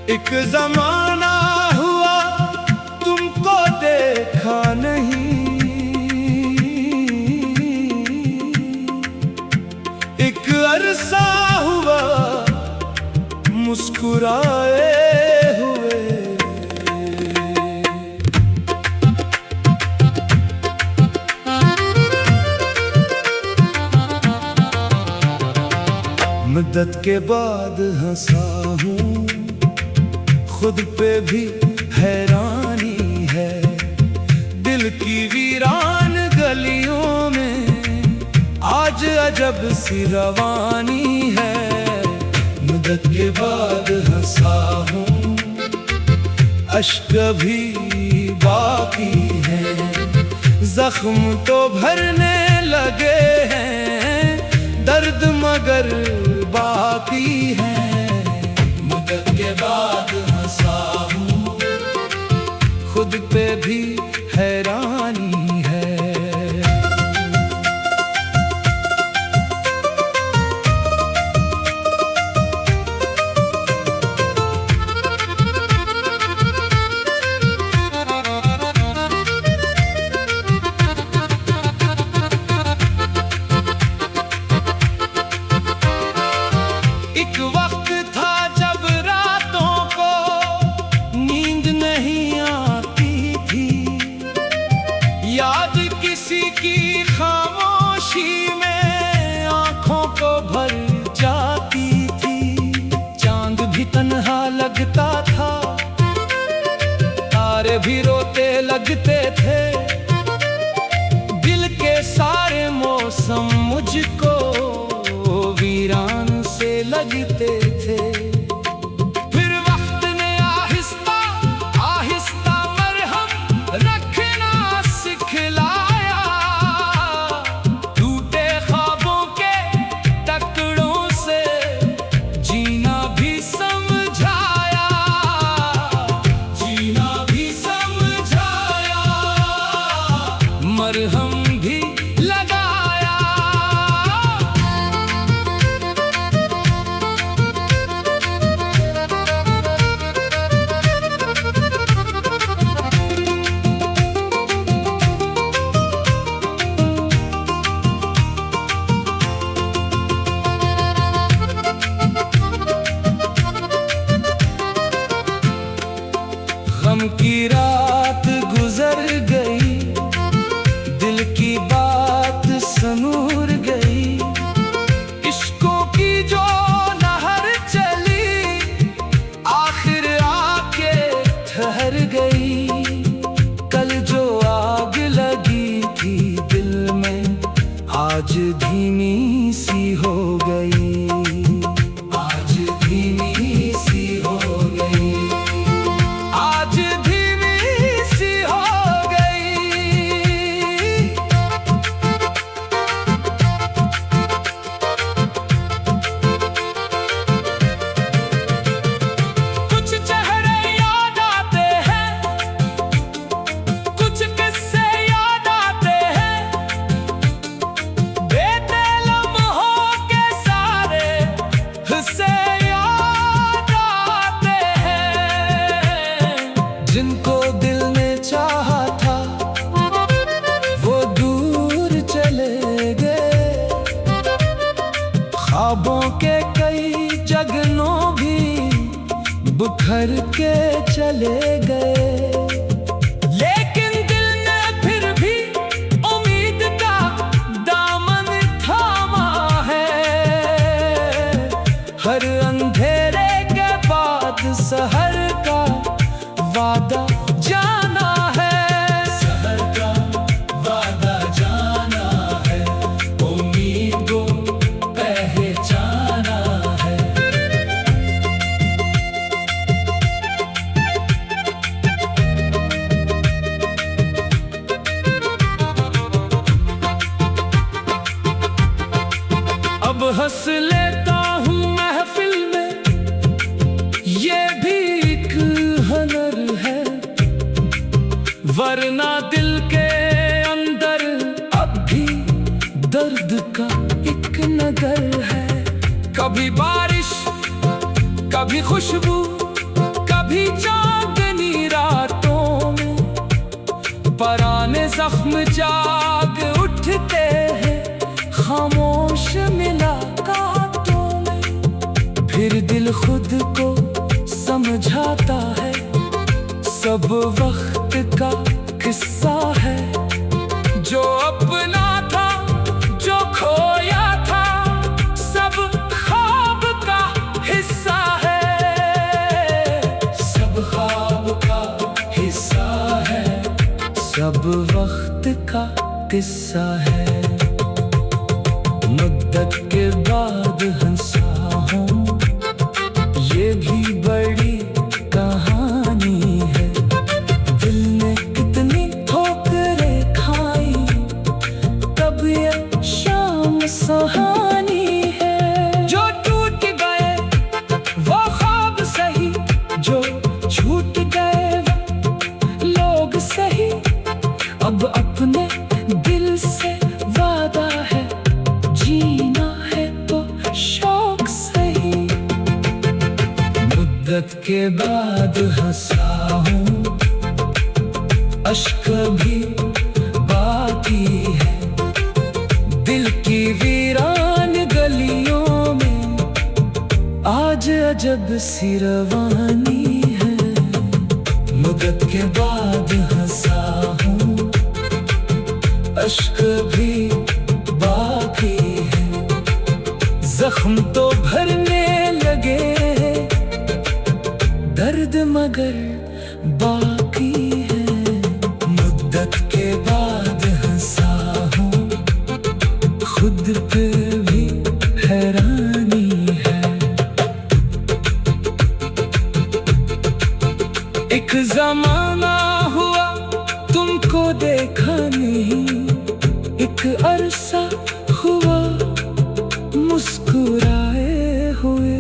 एक जमाना हुआ तुमको देखा नहीं, एक अरसा हुआ मुस्कुराए हुए। मुद्दत के बाद हंसा हूँ, खुद पे भी हैरानी है। दिल की वीरान गलियों में आज अजब सी रवानी है। मुद्दत के बाद हंसा हूँ, अश्क भी बाकी है। जख्म तो भरने लगे हैं, दर्द मगर बाकी है। मुद्दत के बाद हंसा हूँ, खुद पे भी हैरानी है। एक वक्त था जब रातों को नींद नहीं आती थी, याद किसी की खामोशी में आंखों को भर जाती थी। चांद भी तन्हा लगता था, तारे भी रोते लगते थे। दिल के सारे मौसम मुझको वीरान से लगते थे। फिर वक्त ने आहिस्ता आहिस्ता मरहम रखना सिखलाया। टूटे ख्वाबों के टुकड़ों से जीना भी समझाया, जीना भी समझाया। मरहम भी लगाया। गम की रात गुजर गई, दिल की बात सनूर गई। इश्कों की जो नहर चली, आखिर आके ठहर गई। कल जो आग लगी थी दिल में, आज धीमी सी हो गई। आज धीमी सी हो गई। जिनको दिल ने चाहा था वो दूर चले गए। ख्वाबों के कई जगनों भी बिखर के चले गए। लेकिन दिल ने फिर भी उम्मीद का दामन थामा है। हर अंधेरे के बाद सहर का वादा जाना है। सहर का वादा जाना है, उम्मीदों पहचाना है। अब हंस लेता हूँ महफिल में, ये भी एक हुनर है। वरना दिल के अंदर अब भी दर्द का एक नगर है। कभी बारिश कभी खुशबू, कभी चांदनी रातों में पराने जख्म जाग उठते हैं खामोश मुलाकातों में। फिर दिल खुद को समझाता है सब वक्त का किस्सा है। जो अपना था जो खोया था सब ख्वाब का हिस्सा है। सब ख्वाब का हिस्सा है, सब वक्त का किस्सा है। मुद्दत के बाद हंसा हूँ, ये भी बड़ी कहानी है। दिल ने कितनी ठोकरें खाई, तब ये शाम सुहानी है। जो टूट गए वो ख्वाब सही, जो छूट गए वो लोग सही। अब अपने दिल से वादा है, जीना है तो शौक सही। मुद्दत के बाद हंसा हूँ, अश्क भी बाकी है। दिल की वीरान गलियों में आज अजब सी रवानी है। मुद्दत के बाद हंसा हूँ, अश्क भी बाकी है। जख्म तो भरने लगे, दर्द मगर बाकी है। मुद्दत के बाद हंसा हूँ, खुद पे भी हैरानी है। एक जमाना हुआ तुमको देखा नहीं, एक अरसा हुआ मुस्कुराए हुए।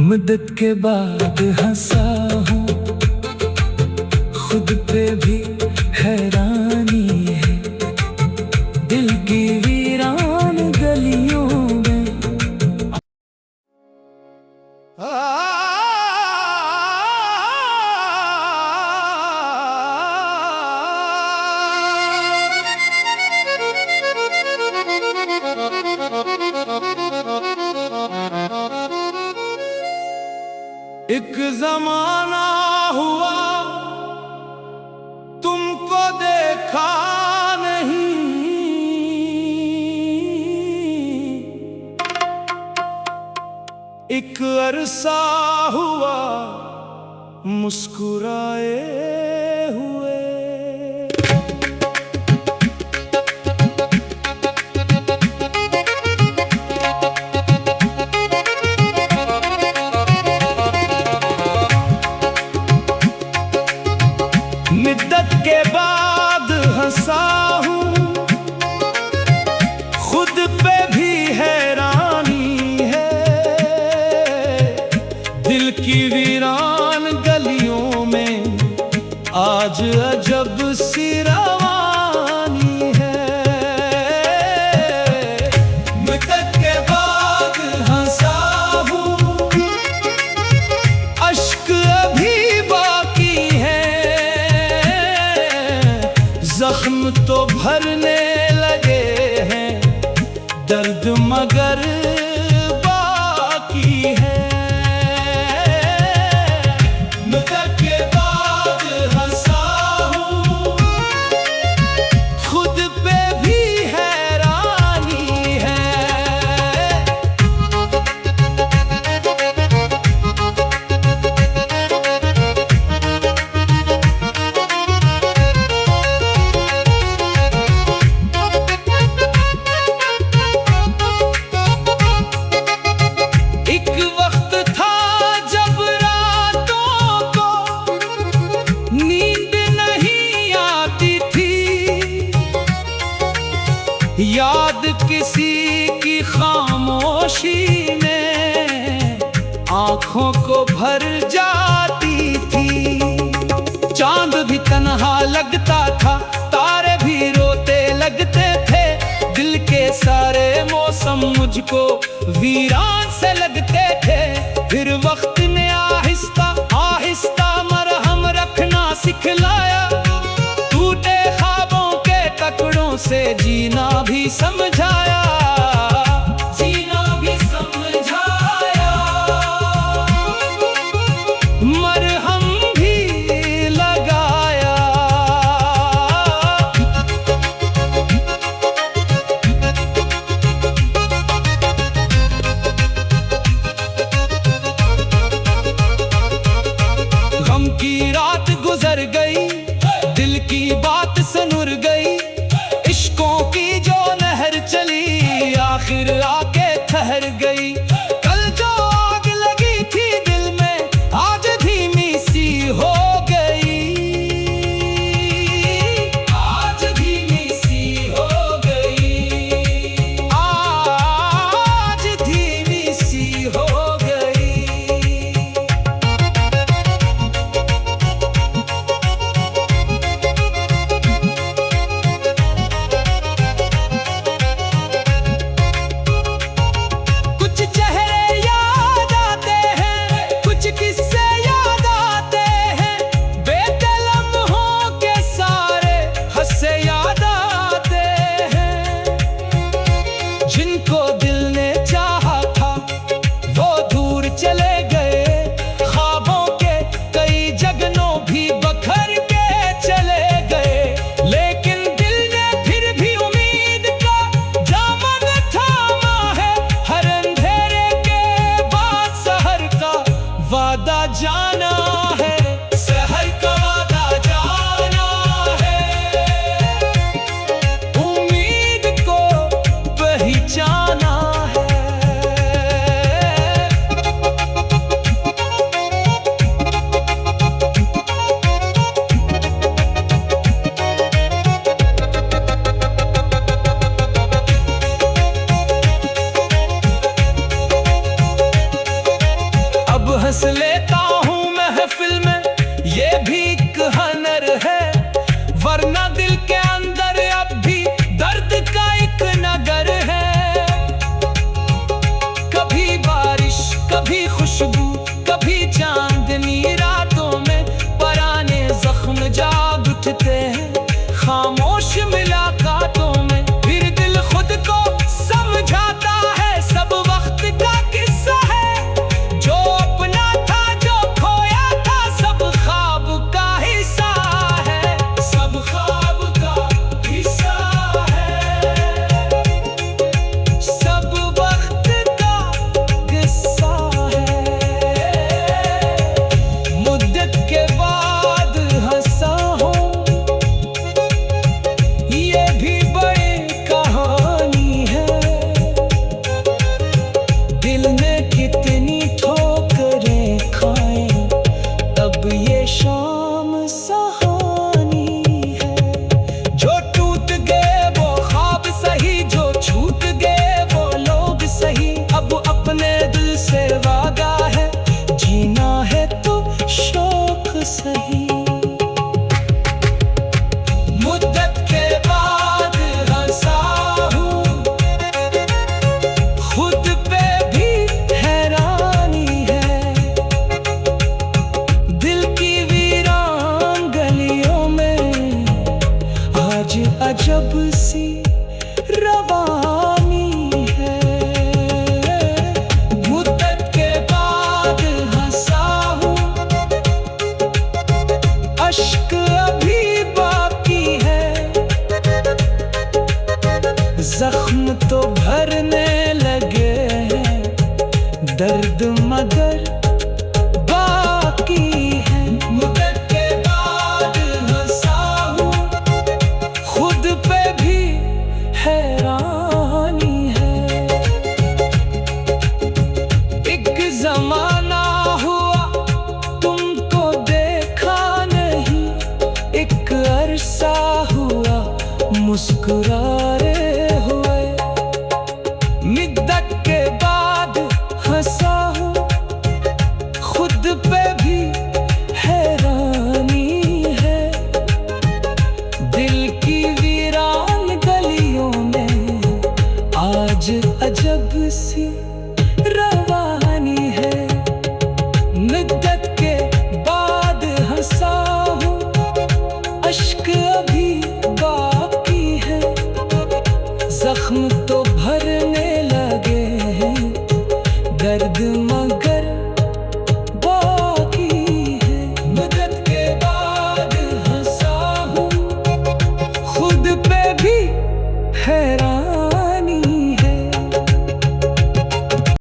मुद्दत के बाद हंसा हूँ, खुद पे भी हैरानी है। दिल की वीरान गलियों में एक जमाना हुआ तुमको देखा नहीं, एक अरसा हुआ मुस्कुराए हुए। मुद्दत के बाद हंसा हूँ, खुद पे भी हैरानी है। दिल की वीरान गलियों में आज अजब सी रवानी है। मुद्दत के बाद हंसा हूँ, अश्क अभी बाकी है। जख्म तो भरने लगे हैं, दर्द मगर बाकी है। मुद्दत के बाद हंसा हूँ, खुद पे भी हैरानी है। एक वक्त था जब रातों को नींद नहीं आती थी, याद किसी की खामोशी में आंखों को भर जाती थी। चांद भी तन्हा लगता था, तारे भी रोते लगते थे। दिल के सारे मौसम मुझको वीरान से लगते थे। फिर वक्त ने सांस लेता हूँ महफिल में, ये भी एक हनर है, वरना दिल के अंदर अब भी दर्द का एक नगर है। कभी बारिश, कभी खुशबू, कभी चांदनी रातों में पुराने जख्म जाग उठते हैं खामोश मुलाकातों में। फिर दिल खुद को समझाता है सब वक्त का किस्सा है, जो अपना था जो खोया था सब ख्वाब का हिस्सा है, सब ख्वाब का हिस्सा है, सब वक्त का किस्सा है। मुद्दत के बाद हंसा हूँ, ये भी बड़ी कहानी है। दिल ने कितनी ठोकरें खाए, अब ये शाम सहानी है। जो टूट गए वो ख्वाब सही, जो छूट गए वो लोग सही, अब अपने दिल से वादा है, जीना है तो शौक सही। मुद्दत के बाद हंसा हूँ, खुद पे भी हैरानी है। दिल की वीरान गलियों में आज अजब सी रवानी है। मुद्दत के बाद हंसा हूँ, अश्क अभी बाकी है, जख्म तो भरने लगे हैं, दर्द मगर बाकी